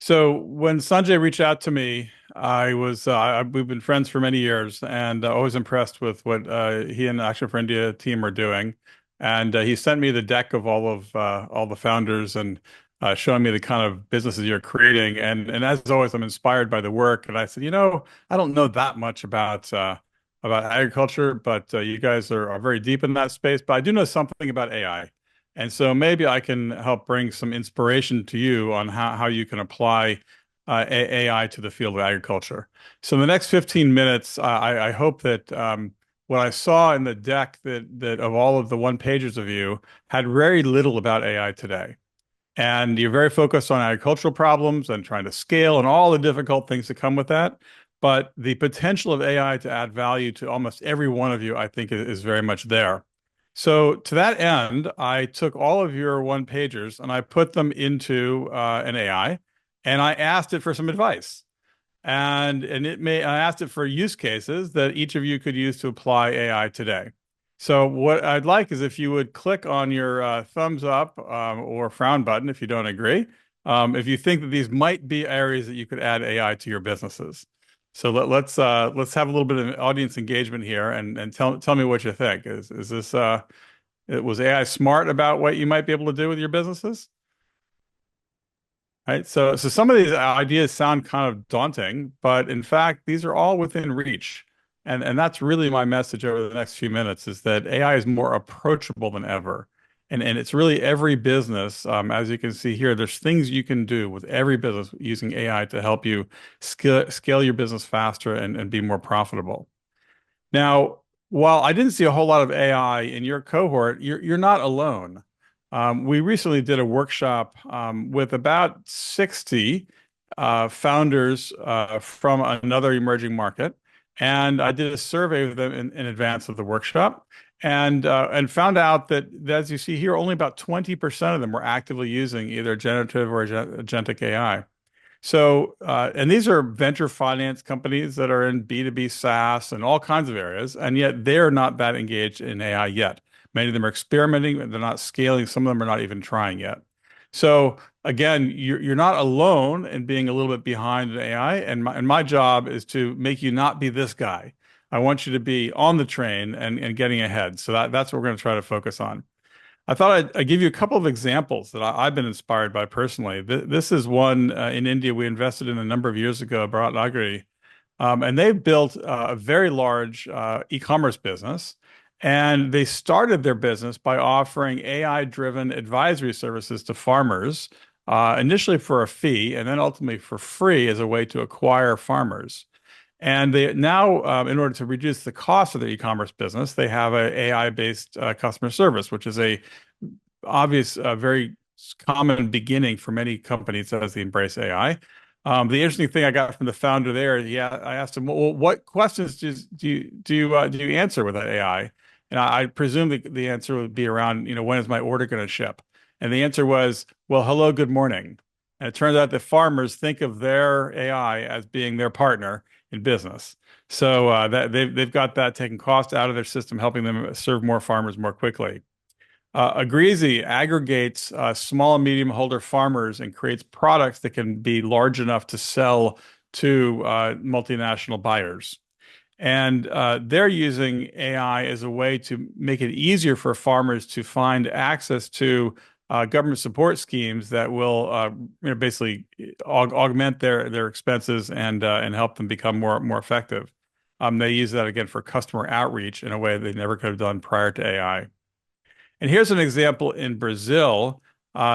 So when Sanjay reached out to me, we've been friends for many years, and always impressed with what he and the Action for India team are doing. And he sent me the deck of all the founders and showing me the kind of businesses you're creating. And as always, I'm inspired by the work. And I said, I don't know that much about agriculture, but you guys are very deep in that space. But I do know something about AI. And so maybe I can help bring some inspiration to you on how you can apply AI to the field of agriculture. So in the next 15 minutes, I hope that what I saw in the deck that of all of the one pages of you had very little about AI today. And you're very focused on agricultural problems and trying to scale and all the difficult things that come with that. But the potential of AI to add value to almost every one of you, I think, is very much there. So to that end, I took all of your one pagers and I put them into an AI, and I asked it for some advice. I asked it for use cases that each of you could use to apply AI today. So what I'd like is if you would click on your thumbs up or frown button if you don't agree, if you think that these might be areas that you could add AI to your businesses. So let's have a little bit of audience engagement here and tell me what you think. Is this was AI smart about what you might be able to do with your businesses? Right. So some of these ideas sound kind of daunting, but in fact, these are all within reach. And that's really my message over the next few minutes is that AI is more approachable than ever. And it's really every business, as you can see here, there's things you can do with every business using AI to help you scale your business faster and be more profitable. Now, while I didn't see a whole lot of AI in your cohort, you're not alone. We recently did a workshop with about 60 founders from another emerging market, and I did a survey with them in advance of the workshop, and found out that, as you see here, only about 20% of them were actively using either generative or agentic AI. So, and these are venture finance companies that are in B2B SaaS and all kinds of areas, and yet they're not that engaged in AI yet. Many of them are experimenting, they're not scaling, some of them are not even trying yet. So again, you're not alone in being a little bit behind in AI, and my job is to make you not be this guy. I want you to be on the train and getting ahead. So that's what we're going to try to focus on. I thought I'd give you a couple of examples that I've been inspired by personally. This is one in India we invested in a number of years ago, Bharat Agri, and they've built a very large e-commerce business. And they started their business by offering AI-driven advisory services to farmers, initially for a fee, and then ultimately for free as a way to acquire farmers. And they now, in order to reduce the cost of their e-commerce business, they have a AI-based customer service, which is a obvious, very common beginning for many companies as they embrace AI. The interesting thing I got from the founder there, yeah, I asked him, well, what questions do you answer with that AI? And I presume the answer would be around, when is my order going to ship? And the answer was, well, hello, good morning. And it turns out that farmers think of their AI as being their partner in business. So that they've got that taking cost out of their system, helping them serve more farmers more quickly. Agreezy aggregates small and medium holder farmers and creates products that can be large enough to sell to multinational buyers. And they're using AI as a way to make it easier for farmers to find access to government support schemes that will, basically augment their expenses and help them become more effective. They use that again for customer outreach in a way they never could have done prior to AI. And here's an example in Brazil.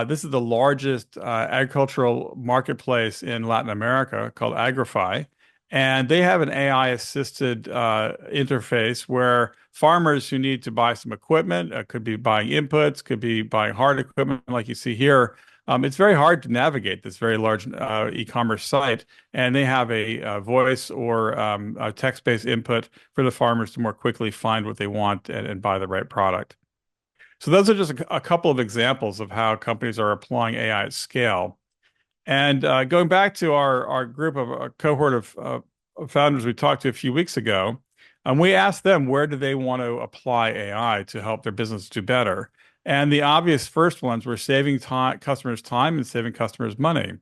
This is the largest agricultural marketplace in Latin America called AgriFi. And they have an AI assisted interface where farmers who need to buy some equipment, could be buying inputs, could be buying hard equipment, like you see here. It's very hard to navigate this very large e-commerce site, and they have a voice or a text-based input for the farmers to more quickly find what they want and buy the right product. So those are just a couple of examples of how companies are applying AI at scale. And going back to our group of a cohort of founders we talked to a few weeks ago, we asked them where do they want to apply AI to help their business do better. And the obvious first ones were saving customers time and saving customers money.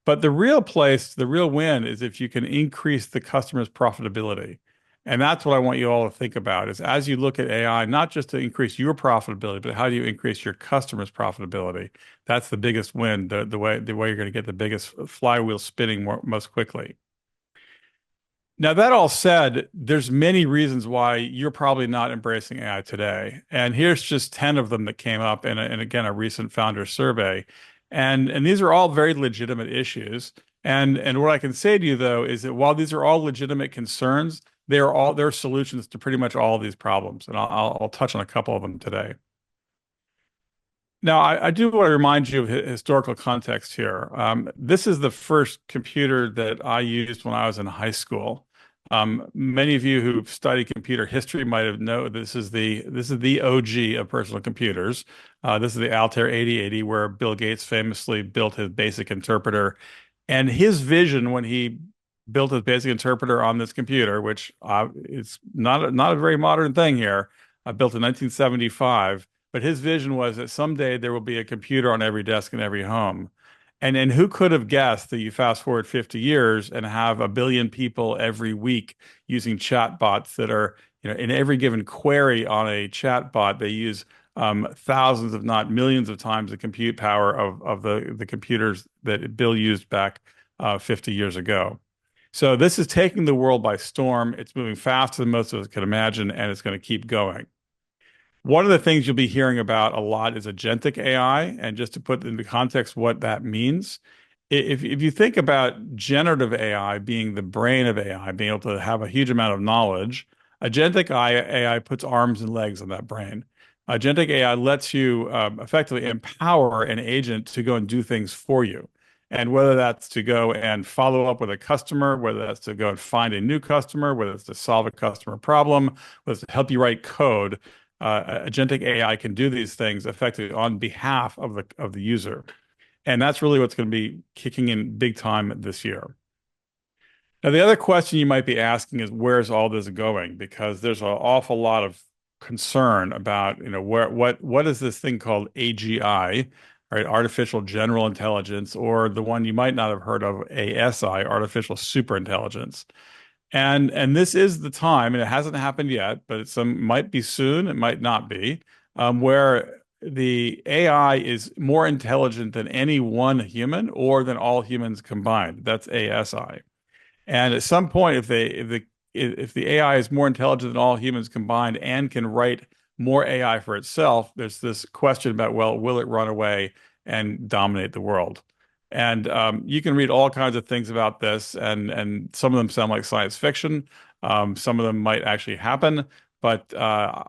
But the real place, the real win is if you can increase the customer's profitability. And that's what I want you all to think about is as you look at AI, not just to increase your profitability, but how do you increase your customer's profitability? That's the biggest win, the way you're going to get the biggest flywheel spinning most quickly. Now, that all said, there's many reasons why you're probably not embracing AI today. And here's just 10 of them that came up in again, a recent founder survey. And these are all very legitimate issues. And what I can say to you, though, is that while these are all legitimate concerns, there are solutions to pretty much all of these problems. And I'll touch on a couple of them today. Now, I do want to remind you of historical context here. This is the first computer that I used when I was in high school. Many of you who've studied computer history might have known this is the OG of personal computers. This is the Altair 8080, where Bill Gates famously built his basic interpreter. And his vision when he built his basic interpreter on this computer, which it's not a very modern thing here, built in 1975. But his vision was that someday there will be a computer on every desk in every home. And who could have guessed that you fast forward 50 years and have a billion people every week using chatbots that are, in every given query on a chatbot, they use thousands, if not millions of times the compute power of the computers that Bill used back 50 years ago. So this is taking the world by storm. It's moving faster than most of us can imagine, and it's going to keep going. One of the things you'll be hearing about a lot is agentic AI. And just to put into context what that means, if you think about generative AI being the brain of AI, being able to have a huge amount of knowledge, agentic AI puts arms and legs on that brain. Agentic AI lets you effectively empower an agent to go and do things for you. And whether that's to go and follow up with a customer, whether that's to go and find a new customer, whether it's to solve a customer problem, whether it's to help you write code, agentic AI can do these things effectively on behalf of the user. And that's really what's going to be kicking in big time this year. Now, the other question you might be asking is, where's all this going? Because there's an awful lot of concern about, what is this thing called AGI, right? Artificial General Intelligence, or the one you might not have heard of, ASI, Artificial Superintelligence. And this is the time, and it hasn't happened yet, but might be soon, it might not be, where the AI is more intelligent than any one human or than all humans combined. That's ASI. And at some point, if the AI is more intelligent than all humans combined and can write more AI for itself, there's this question about, well, will it run away and dominate the world? And you can read all kinds of things about this, and some of them sound like science fiction. Some of them might actually happen. But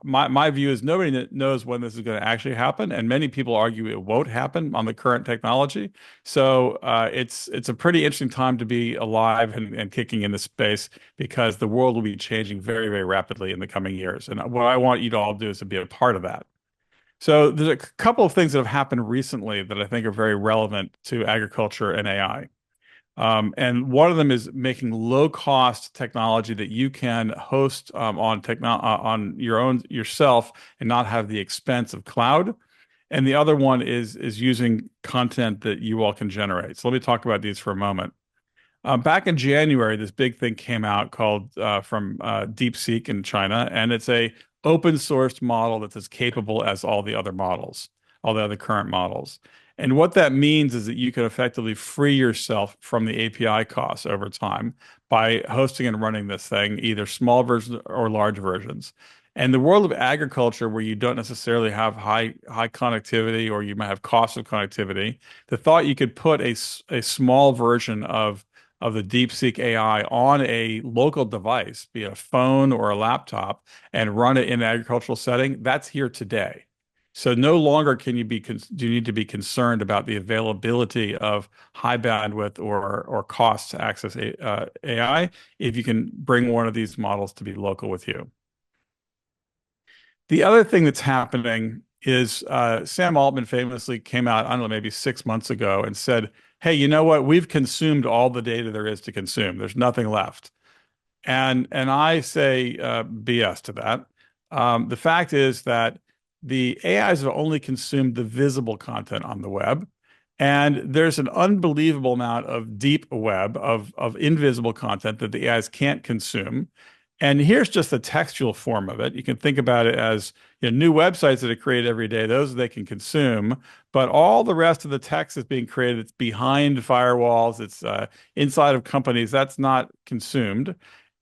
my view is nobody knows when this is going to actually happen, and many people argue it won't happen on the current technology. So it's a pretty interesting time to be alive and kicking in this space because the world will be changing very, very rapidly in the coming years. And what I want you to all do is to be a part of that. So there's a couple of things that have happened recently that I think are very relevant to agriculture and AI. And one of them is making low-cost technology that you can host on your own yourself and not have the expense of cloud. And the other one is using content that you all can generate. So let me talk about these for a moment. Back in January, this big thing came out called from DeepSeek in China, and it's a open source model that's as capable as all the other models, all the other current models. And what that means is that you can effectively free yourself from the API costs over time by hosting and running this thing, either small versions or large versions. And the world of agriculture, where you don't necessarily have high connectivity or you might have cost of connectivity, the thought you could put a small version of the DeepSeek AI on a local device, be it a phone or a laptop, and run it in an agricultural setting, that's here today. So no longer do you need to be concerned about the availability of high bandwidth or cost to access AI if you can bring one of these models to be local with you. The other thing that's happening is Sam Altman famously came out, I don't know, maybe 6 months ago and said, hey, you know what? We've consumed all the data there is to consume. There's nothing left. And I say BS to that. The fact is that the AIs have only consumed the visible content on the web. And there's an unbelievable amount of deep web of invisible content that the AIs can't consume. And here's just the textual form of it. You can think about it as, new websites that are created every day, those they can consume, but all the rest of the text is being created. It's behind firewalls, it's inside of companies, that's not consumed.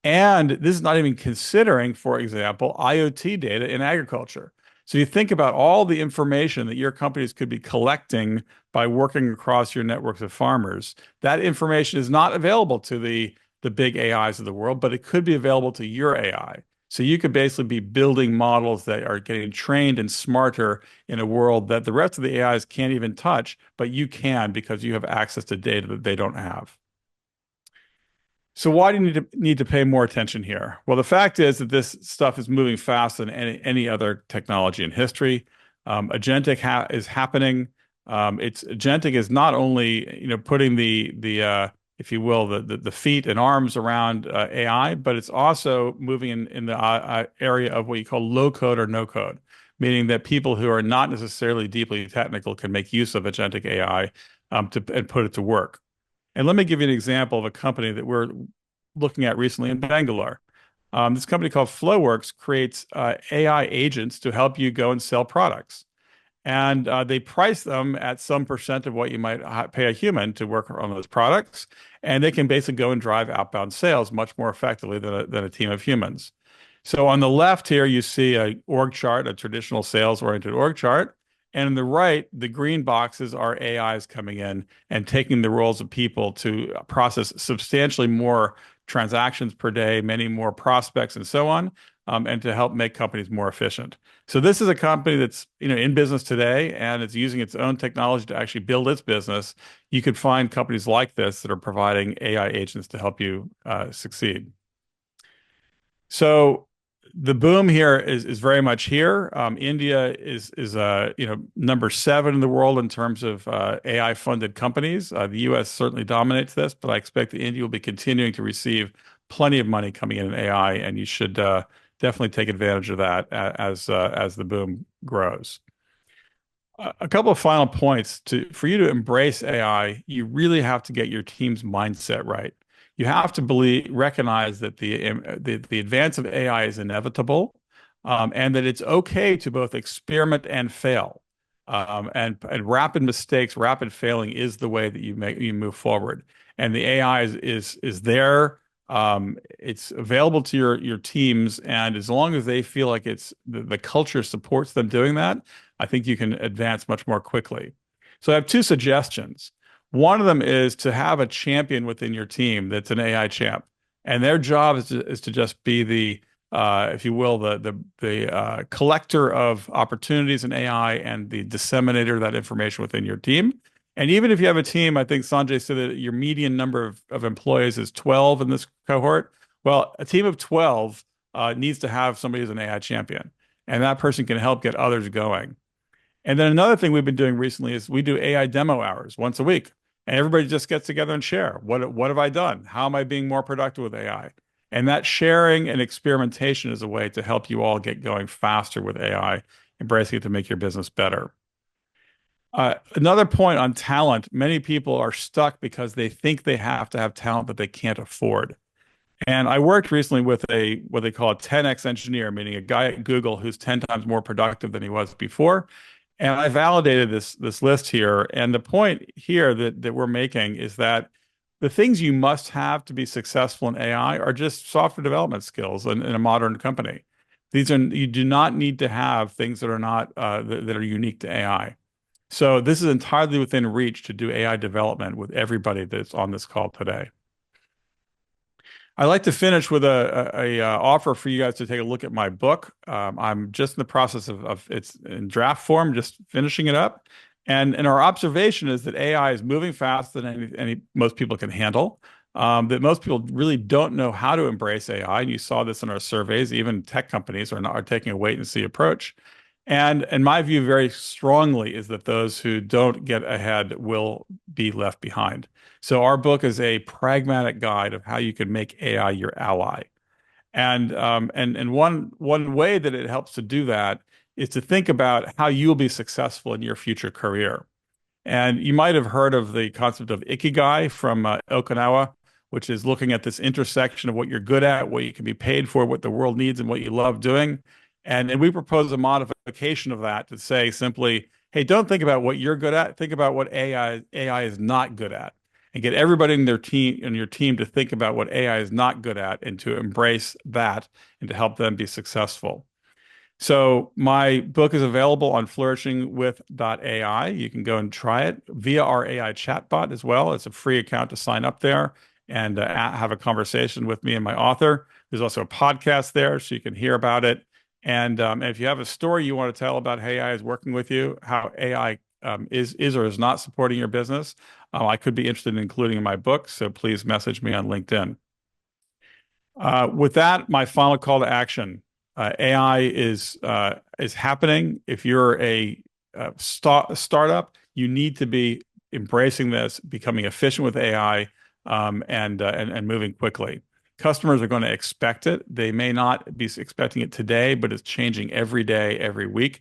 And this is not even considering, for example, IoT data in agriculture. So you think about all the information that your companies could be collecting by working across your networks of farmers. That information is not available to the big AIs of the world, but it could be available to your AI. So you could basically be building models that are getting trained and smarter in a world that the rest of the AIs can't even touch, but you can because you have access to data that they don't have. So why do you need to pay more attention here? Well, the fact is that this stuff is moving faster than any other technology in history. Agentic is happening. It's agentic is not only putting the if you will the feet and arms around AI, but it's also moving in the area of what you call low code or no code, meaning that people who are not necessarily deeply technical can make use of agentic AI and put it to work. And let me give you an example of a company that we're looking at recently in Bangalore. This company called Flowworks creates AI agents to help you go and sell products. And they price them at some percent of what you might pay a human to work on those products. And they can basically go and drive outbound sales much more effectively than a team of humans. So on the left here, you see a org chart, a traditional sales-oriented org chart. And on the right, the green boxes are AIs coming in and taking the roles of people to process substantially more transactions per day, many more prospects, and so on, and to help make companies more efficient. So this is a company that's in business today, and it's using its own technology to actually build its business. You could find companies like this that are providing AI agents to help you succeed. So the boom here is very much here. India is number 7 in the world in terms of AI funded companies. The U.S. certainly dominates this, but I expect that India will be continuing to receive plenty of money coming in AI, and you should definitely take advantage of that as the boom grows. A couple of final points for you to embrace AI, you really have to get your team's mindset right. You have to recognize that the advance of AI is inevitable, and that it's okay to both experiment and fail. And rapid mistakes, rapid failing is the way that you move forward. And the AI is there. It's available to your teams, and as long as they feel like the culture supports them doing that, I think you can advance much more quickly. So I have 2 suggestions. One of them is to have a champion within your team that's an AI champ, and their job is to just be the if you will, the collector of opportunities in AI and the disseminator of that information within your team. And even if you have a team, I think Sanjay said that your median number of employees is 12 in this cohort. Well, a team of 12 needs to have somebody who's an AI champion, and that person can help get others going. And then another thing we've been doing recently is we do AI demo hours once a week, and everybody just gets together and share. What have I done? How am I being more productive with AI? And that sharing and experimentation is a way to help you all get going faster with AI, embracing it to make your business better. Another point on talent, many people are stuck because they think they have to have talent that they can't afford. And I worked recently with what they call a 10x engineer, meaning a guy at Google who's 10 times more productive than he was before. And I validated this list here. And the point here that we're making is that the things you must have to be successful in AI are just software development skills in a modern company. You do not need to have things that are not that are unique to AI. So this is entirely within reach to do AI development with everybody that's on this call today. I'd like to finish with a offer for you guys to take a look at my book. I'm just in the process of it's in draft form, just finishing it up. And our observation is that AI is moving faster than most people can handle. That most people really don't know how to embrace AI. And you saw this in our surveys. Even tech companies are taking a wait and see approach. And in my view, very strongly, is that those who don't get ahead will be left behind. So our book is a pragmatic guide of how you can make AI your ally. And one way that it helps to do that is to think about how you'll be successful in your future career. And you might have heard of the concept of ikigai from Okinawa, which is looking at this intersection of what you're good at, what you can be paid for, what the world needs, and what you love doing. And we propose a modification of that to say simply, hey, don't think about what you're good at. Think about what AI is not good at, and get everybody in your team to think about what AI is not good at and to embrace that and to help them be successful. So my book is available on flourishingwith.ai. You can go and try it via our AI chatbot as well. It's a free account to sign up there and have a conversation with me and my author. There's also a podcast there, so you can hear about it. And if you have a story you want to tell about how AI is working with you, how AI is or is not supporting your business, I could be interested in including in my book. So please message me on LinkedIn. With that, my final call to action. AI is happening. If you're a startup, you need to be embracing this, becoming efficient with AI, and moving quickly. Customers are going to expect it. They may not be expecting it today, but it's changing every day, every week.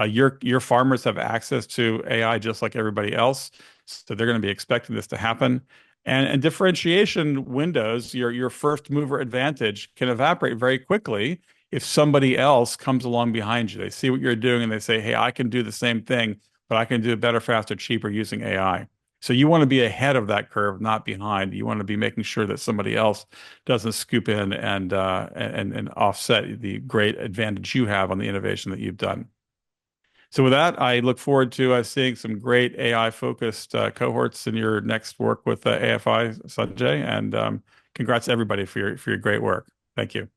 Your farmers have access to AI just like everybody else, so they're going to be expecting this to happen. And differentiation windows, your first mover advantage can evaporate very quickly if somebody else comes along behind you. They see what you're doing and they say, hey, I can do the same thing, but I can do it better, faster, cheaper using AI. So you want to be ahead of that curve, not behind. You want to be making sure that somebody else doesn't scoop in and offset the great advantage you have on the innovation that you've done. So with that, I look forward to seeing some great AI-focused cohorts in your next work with AFI, Sanjay, and congrats to everybody for your great work. Thank you.